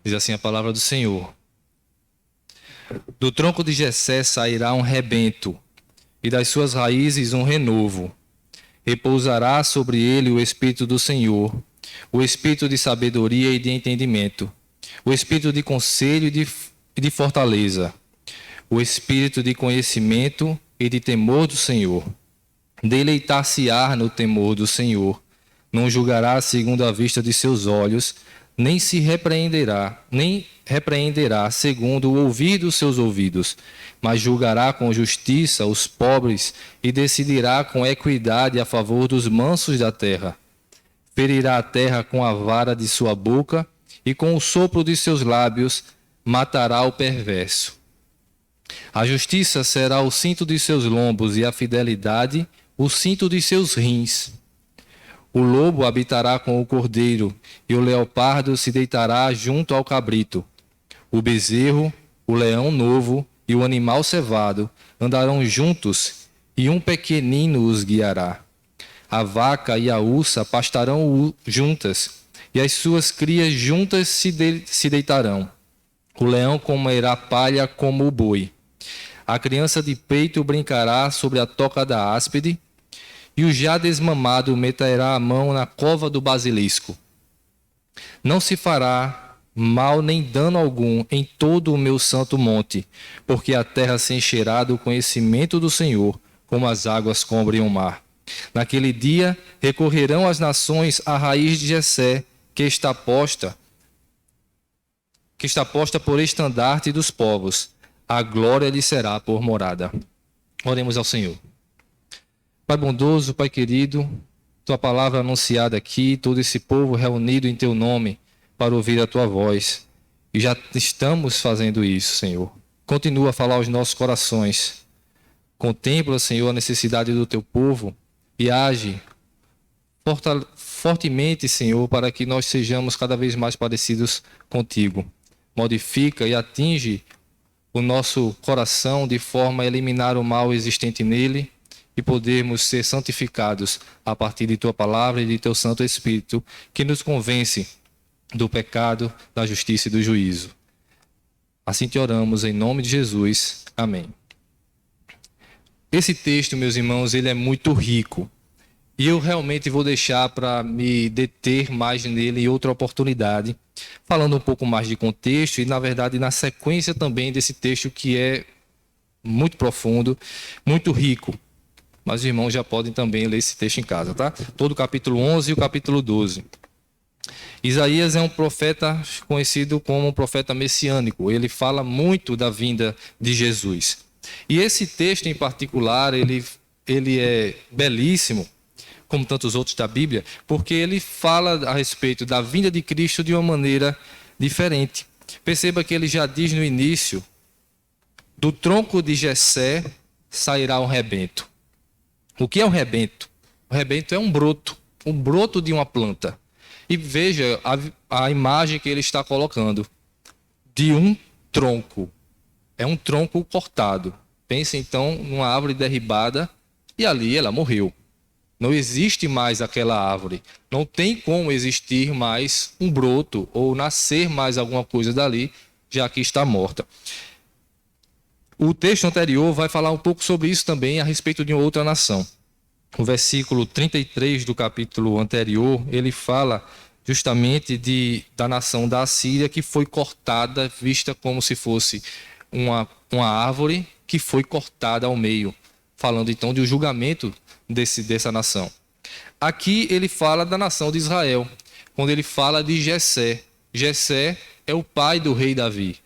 Diz assim a palavra do Senhor: do tronco de Jessé sairá um rebento, e das suas raízes um renovo. Repousará sobre ele o Espírito do Senhor, o Espírito de sabedoria e de entendimento, o Espírito de conselho e de fortaleza, o Espírito de conhecimento e de temor do Senhor. Deleitar-se-á no temor do Senhor, não julgará segundo a vista de seus olhos, nem repreenderá segundo o ouvir dos seus ouvidos, mas julgará com justiça os pobres e decidirá com equidade a favor dos mansos da terra. Ferirá a terra com a vara de sua boca e com o sopro de seus lábios matará o perverso. A justiça será o cinto de seus lombos e a fidelidade o cinto de seus rins. O lobo habitará com o cordeiro, e o leopardo se deitará junto ao cabrito. O bezerro, o leão novo e o animal cevado andarão juntos, e um pequenino os guiará. A vaca e a ursa pastarão juntas, e as suas crias juntas se deitarão. O leão comerá palha como o boi. A criança de peito brincará sobre a toca da áspide, e o já desmamado meterá a mão na cova do basilisco. Não se fará mal nem dano algum em todo o meu santo monte, porque a terra se encherá do conhecimento do Senhor, como as águas cobrem o mar. Naquele dia recorrerão as nações à raiz de Jessé, que está posta por estandarte dos povos. A glória lhe será por morada. Oremos ao Senhor. Pai bondoso, Pai querido, Tua palavra anunciada aqui, todo esse povo reunido em Teu nome para ouvir a Tua voz. E já estamos fazendo isso, Senhor. Continua a falar aos nossos corações. Contempla, Senhor, a necessidade do Teu povo e age fortemente, Senhor, para que nós sejamos cada vez mais parecidos contigo. Modifica e atinge o nosso coração de forma a eliminar o mal existente nele e podermos ser santificados a partir de Tua palavra e de Teu Santo Espírito, que nos convence do pecado, da justiça e do juízo. Assim te oramos em nome de Jesus. Amém. Esse texto, meus irmãos, ele é muito rico. E eu realmente vou deixar para me deter mais nele em outra oportunidade, falando um pouco mais de contexto e, na verdade, na sequência também desse texto que é muito profundo, muito rico. Mas os irmãos já podem também ler esse texto em casa, tá? Todo o capítulo 11 e o capítulo 12. Isaías é um profeta conhecido como um profeta messiânico. Ele fala muito da vinda de Jesus. E esse texto em particular, ele é belíssimo, como tantos outros da Bíblia, porque ele fala a respeito da vinda de Cristo de uma maneira diferente. Perceba que ele já diz no início: do tronco de Jessé sairá um rebento. O que é um rebento? O rebento é um broto de uma planta. E veja a imagem que ele está colocando de um tronco. É um tronco cortado. Pense então numa árvore derribada e ali ela morreu. Não existe mais aquela árvore. Não tem como existir mais um broto ou nascer mais alguma coisa dali, já que está morta. O texto anterior vai falar um pouco sobre isso também a respeito de outra nação. O versículo 33 do capítulo anterior, ele fala justamente da nação da Assíria que foi cortada, vista como se fosse uma árvore que foi cortada ao meio, falando então de um julgamento dessa nação. Aqui ele fala da nação de Israel, quando ele fala de Jessé. Jessé é o pai do rei Davi.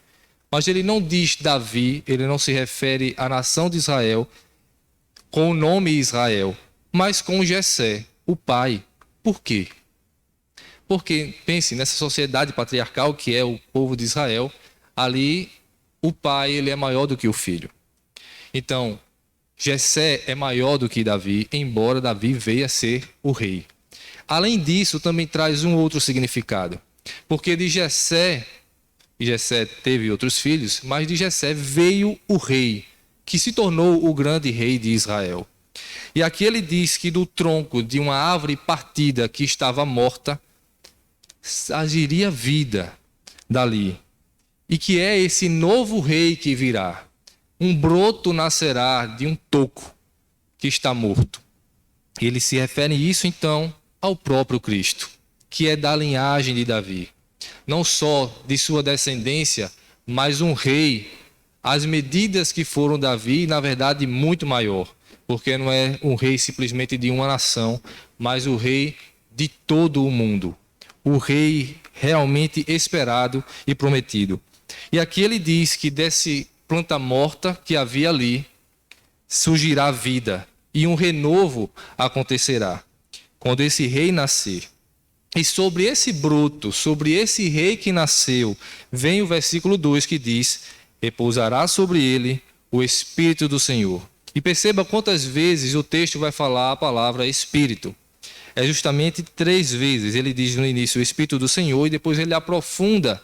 Mas ele não diz Davi, ele não se refere à nação de Israel com o nome Israel, mas com Jessé, o pai. Por quê? Porque, pense, nessa sociedade patriarcal que é o povo de Israel, ali o pai ele é maior do que o filho. Então, Jessé é maior do que Davi, embora Davi veio a ser o rei. Além disso, também traz um outro significado. Porque de Jessé teve outros filhos, mas de Jessé veio o rei, que se tornou o grande rei de Israel. E aqui ele diz que do tronco de uma árvore partida que estava morta, agiria vida. dali. E que é esse novo rei que virá. Um broto nascerá de um toco que está morto. Ele se refere isso, então, ao próprio Cristo, que é da linhagem de Davi. Não só de sua descendência, mas um rei, as medidas que foram Davi, na verdade, muito maior, porque não é um rei simplesmente de uma nação, mas o rei de todo o mundo. O rei realmente esperado e prometido. E aqui ele diz que desse planta morta que havia ali, surgirá vida, e um renovo acontecerá quando esse rei nascer. E sobre esse broto, sobre esse rei que nasceu, vem o versículo 2 que diz: repousará sobre ele o Espírito do Senhor. E perceba quantas vezes o texto vai falar a palavra Espírito. É justamente 3 vezes. Ele diz no início o Espírito do Senhor e depois ele aprofunda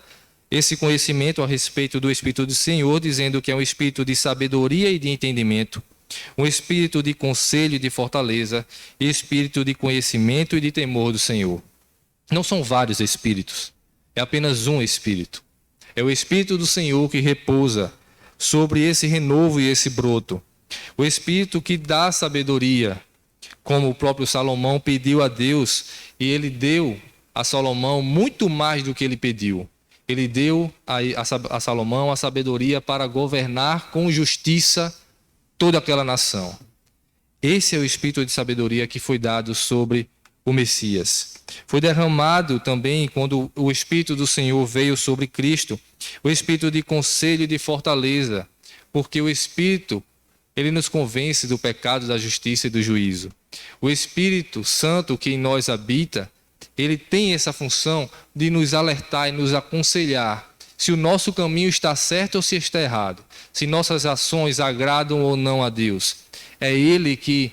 esse conhecimento a respeito do Espírito do Senhor, dizendo que é um espírito de sabedoria e de entendimento, um espírito de conselho e de fortaleza, e espírito de conhecimento e de temor do Senhor. Não são vários espíritos, é apenas um espírito. É o Espírito do Senhor que repousa sobre esse renovo e esse broto. O Espírito que dá sabedoria, como o próprio Salomão pediu a Deus, e ele deu a Salomão muito mais do que ele pediu. Ele deu a Salomão a sabedoria para governar com justiça toda aquela nação. Esse é o espírito de sabedoria que foi dado sobre o Messias. Foi derramado também quando o Espírito do Senhor veio sobre Cristo, o espírito de conselho e de fortaleza, porque o Espírito, ele nos convence do pecado, da justiça e do juízo. O Espírito Santo que em nós habita, ele tem essa função de nos alertar e nos aconselhar se o nosso caminho está certo ou se está errado, se nossas ações agradam ou não a Deus. É ele que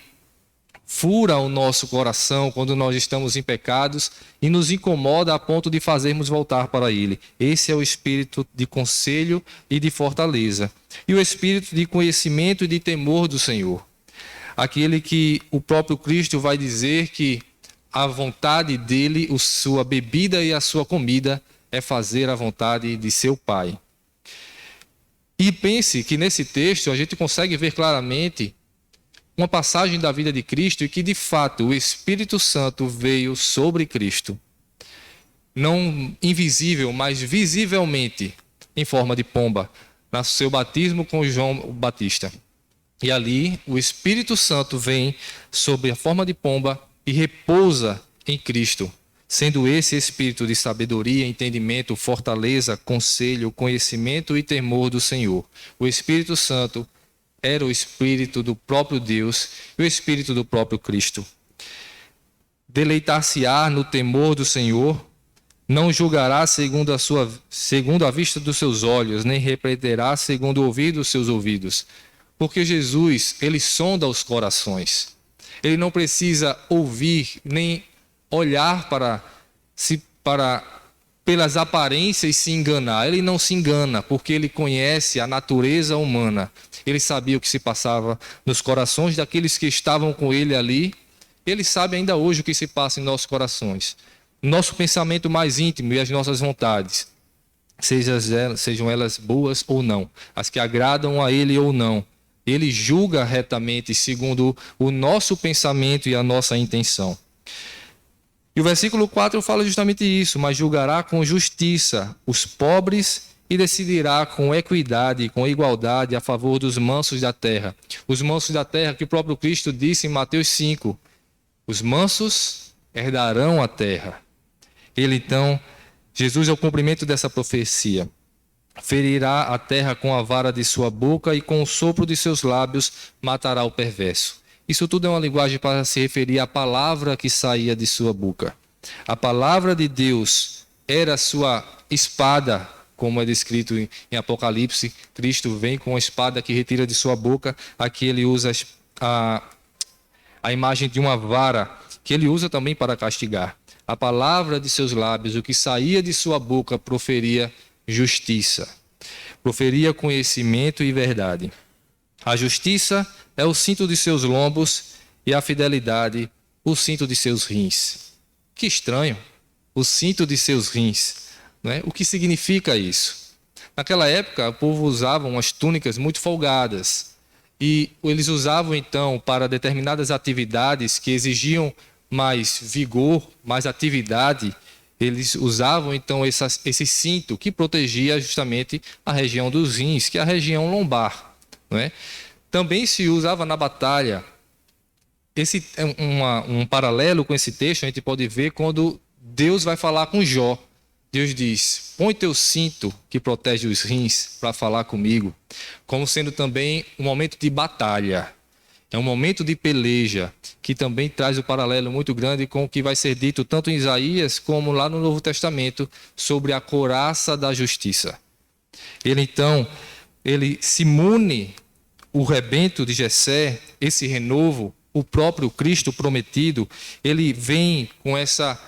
fura o nosso coração quando nós estamos em pecados e nos incomoda a ponto de fazermos voltar para ele. Esse é o espírito de conselho e de fortaleza. E o espírito de conhecimento e de temor do Senhor. Aquele que o próprio Cristo vai dizer que a vontade dele, a sua bebida e a sua comida é fazer a vontade de seu Pai. E pense que nesse texto a gente consegue ver claramente uma passagem da vida de Cristo e que de fato o Espírito Santo veio sobre Cristo. Não invisível, mas visivelmente em forma de pomba, no seu batismo com João Batista. E ali o Espírito Santo vem sob a forma de pomba e repousa em Cristo, sendo esse espírito de sabedoria, entendimento, fortaleza, conselho, conhecimento e temor do Senhor. O Espírito Santo era o Espírito do próprio Deus e o Espírito do próprio Cristo. Deleitar-se-á no temor do Senhor, não julgará segundo a vista dos seus olhos, nem repreenderá segundo o ouvido dos seus ouvidos. Porque Jesus, ele sonda os corações. Ele não precisa ouvir, nem olhar pelas aparências e se enganar. Ele não se engana, porque ele conhece a natureza humana. Ele sabia o que se passava nos corações daqueles que estavam com ele ali. Ele sabe ainda hoje o que se passa em nossos corações. Nosso pensamento mais íntimo e as nossas vontades, sejam elas boas ou não, as que agradam a ele ou não. Ele julga retamente segundo o nosso pensamento e a nossa intenção. E o versículo 4 fala justamente isso: mas julgará com justiça os pobres e decidirá com equidade e com igualdade a favor dos mansos da terra. Os mansos da terra que o próprio Cristo disse em Mateus 5. Os mansos herdarão a terra. Jesus é o cumprimento dessa profecia. Ferirá a terra com a vara de sua boca e com o sopro de seus lábios matará o perverso. Isso tudo é uma linguagem para se referir à palavra que saía de sua boca. A palavra de Deus era a sua espada, como é descrito em Apocalipse. Cristo vem com a espada que retira de sua boca. Aqui ele usa a imagem de uma vara, que ele usa também para castigar. A palavra de seus lábios, o que saía de sua boca, proferia justiça, proferia conhecimento e verdade. A justiça é o cinto de seus lombos e a fidelidade o cinto de seus rins. Que estranho, o cinto de seus rins. não é? O que significa isso? Naquela época, o povo usava umas túnicas muito folgadas. E eles usavam, então, para determinadas atividades que exigiam mais vigor, mais atividade, eles usavam, então, esse cinto que protegia justamente a região dos rins, que é a região lombar, não é? Também se usava na batalha. Esse é um paralelo com esse texto, a gente pode ver quando Deus vai falar com Jó. Deus diz: põe teu cinto que protege os rins para falar comigo, como sendo também um momento de batalha. É um momento de peleja, que também traz um paralelo muito grande com o que vai ser dito tanto em Isaías como lá no Novo Testamento sobre a couraça da justiça. Ele se mune o rebento de Jessé, esse renovo, o próprio Cristo prometido, ele vem com essa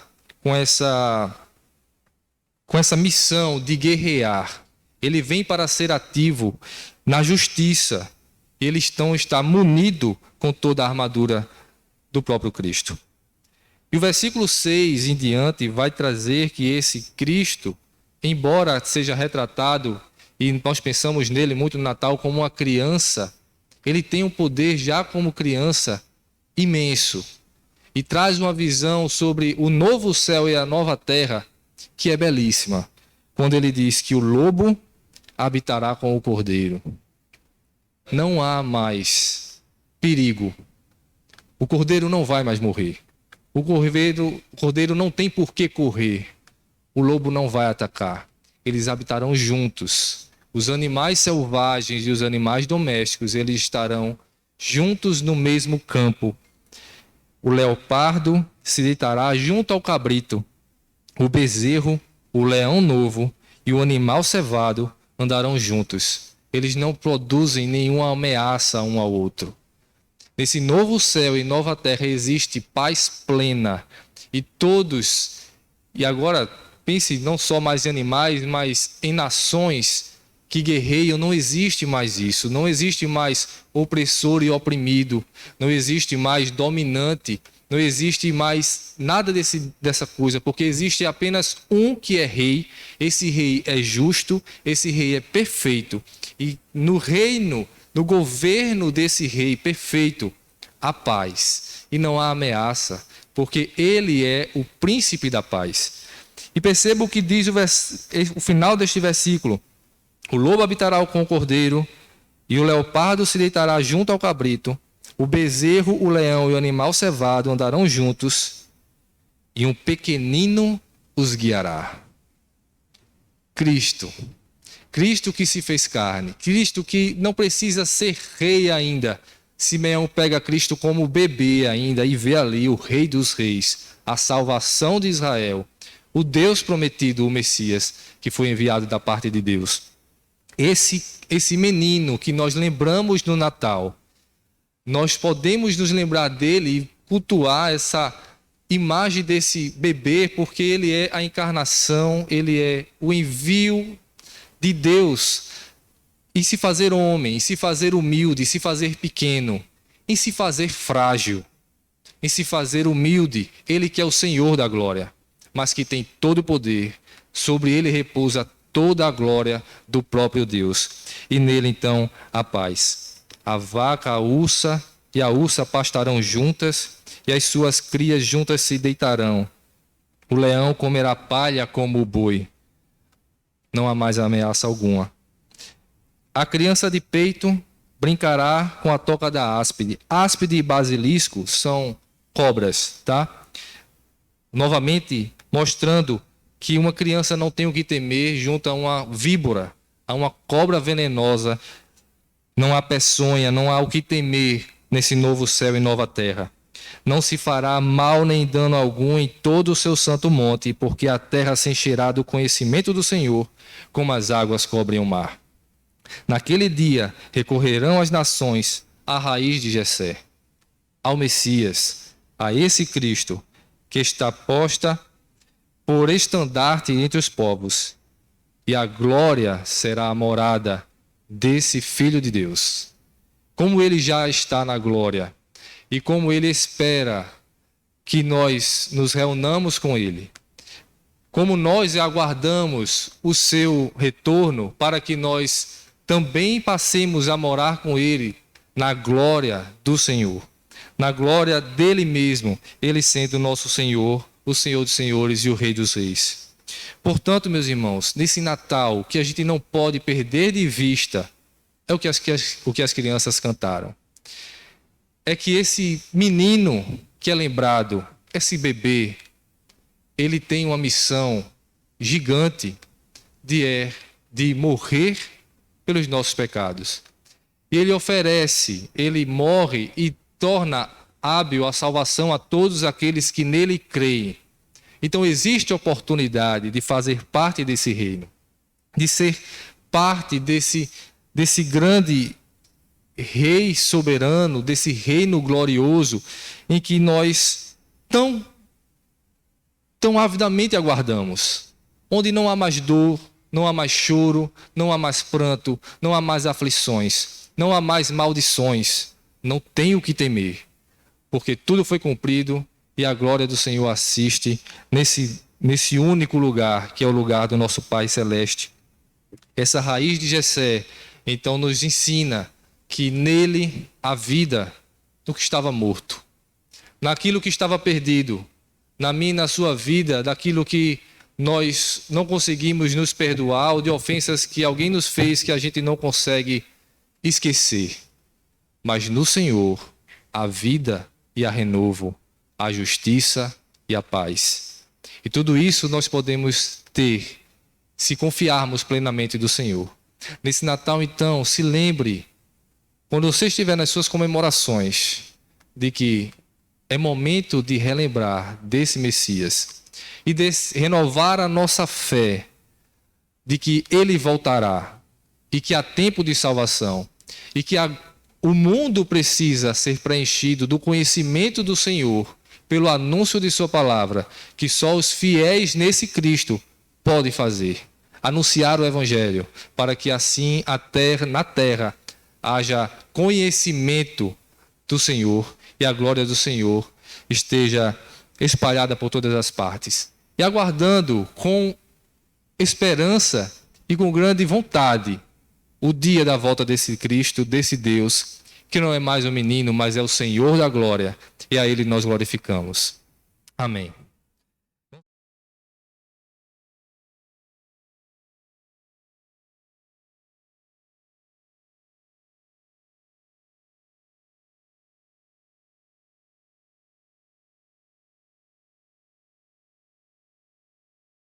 missão de guerrear. Ele vem para ser ativo na justiça. Ele está munido com toda a armadura do próprio Cristo. E o versículo 6 em diante vai trazer que esse Cristo, embora seja retratado, e nós pensamos nele muito no Natal como uma criança, ele tem um poder já como criança imenso. E traz uma visão sobre o novo céu e a nova terra, que é belíssima, quando ele diz que o lobo habitará com o cordeiro. Não há mais perigo. O cordeiro não vai mais morrer. O cordeiro não tem por que correr. O lobo não vai atacar. Eles habitarão juntos. Os animais selvagens e os animais domésticos, eles estarão juntos no mesmo campo. O leopardo se deitará junto ao cabrito. O bezerro, o leão novo e o animal cevado andarão juntos. Eles não produzem nenhuma ameaça um ao outro. Nesse novo céu e nova terra existe paz plena. E agora pense não só mais em animais, mas em nações que guerreiam, não existe mais isso. Não existe mais opressor e oprimido. Não existe mais dominante. Não existe mais nada dessa coisa, porque existe apenas um que é rei. Esse rei é justo, esse rei é perfeito. E no reino, no governo desse rei perfeito, há paz. E não há ameaça, porque ele é o príncipe da paz. E perceba o que diz o final deste versículo. O lobo habitará com o cordeiro, e o leopardo se deitará junto ao cabrito. O bezerro, o leão e o animal cevado andarão juntos, e um pequenino os guiará. Cristo que se fez carne, Cristo que não precisa ser rei ainda. Simeão pega Cristo como bebê ainda e vê ali o Rei dos Reis, a salvação de Israel, o Deus prometido, o Messias, que foi enviado da parte de Deus. Esse menino que nós lembramos no Natal, nós podemos nos lembrar dele e cultuar essa imagem desse bebê, porque ele é a encarnação, ele é o envio de Deus em se fazer homem, em se fazer humilde, em se fazer pequeno, em se fazer frágil, em se fazer humilde. Ele que é o Senhor da glória, mas que tem todo o poder. Sobre ele repousa toda a glória do próprio Deus. E nele, então, a paz. A vaca, a ursa e a ursa pastarão juntas, e as suas crias juntas se deitarão. O leão comerá palha como o boi. Não há mais ameaça alguma. A criança de peito brincará com a toca da áspide. Áspide e basilisco são cobras, tá? Novamente, mostrando que uma criança não tem o que temer junto a uma víbora, a uma cobra venenosa. Não há peçonha, não há o que temer nesse novo céu e nova terra. Não se fará mal nem dano algum em todo o seu santo monte, porque a terra se encherá do conhecimento do Senhor, como as águas cobrem o mar. Naquele dia recorrerão as nações à raiz de Jessé, ao Messias, a esse Cristo, que está posta por estandarte entre os povos, e a glória será a morada desse Filho de Deus. Como ele já está na glória, e como ele espera que nós nos reunamos com ele, como nós aguardamos o seu retorno para que nós também passemos a morar com ele na glória do Senhor, na glória dele mesmo, ele sendo o nosso Senhor, o Senhor dos senhores e o Rei dos reis. Portanto, meus irmãos, nesse Natal, o que a gente não pode perder de vista é o que as crianças cantaram. É que esse menino que é lembrado, esse bebê, ele tem uma missão gigante de morrer pelos nossos pecados. E ele morre e torna hábil a salvação a todos aqueles que nele creem. Então existe a oportunidade de fazer parte desse reino, de ser parte desse grande rei soberano, desse reino glorioso em que nós tão avidamente aguardamos, onde não há mais dor, não há mais choro, não há mais pranto, não há mais aflições, não há mais maldições, não tem o que temer, porque tudo foi cumprido e a glória do Senhor assiste nesse único lugar, que é o lugar do nosso Pai Celeste. Essa raiz de Jessé, então, nos ensina que nele há vida no que estava morto, naquilo que estava perdido, na minha e na sua vida, daquilo que nós não conseguimos nos perdoar, ou de ofensas que alguém nos fez que a gente não consegue esquecer. Mas no Senhor, a vida e a renovo, a justiça e a paz. E tudo isso nós podemos ter se confiarmos plenamente do Senhor. Nesse Natal, então, se lembre, quando você estiver nas suas comemorações, de que é momento de relembrar desse Messias e de renovar a nossa fé de que ele voltará e que há tempo de salvação e que o mundo precisa ser preenchido do conhecimento do Senhor pelo anúncio de sua palavra, que só os fiéis nesse Cristo podem fazer. Anunciar o Evangelho, para que assim na terra haja conhecimento do Senhor e a glória do Senhor esteja espalhada por todas as partes. E aguardando com esperança e com grande vontade o dia da volta desse Cristo, desse Deus, que não é mais um menino, mas é o Senhor da glória, e a Ele nós glorificamos. Amém.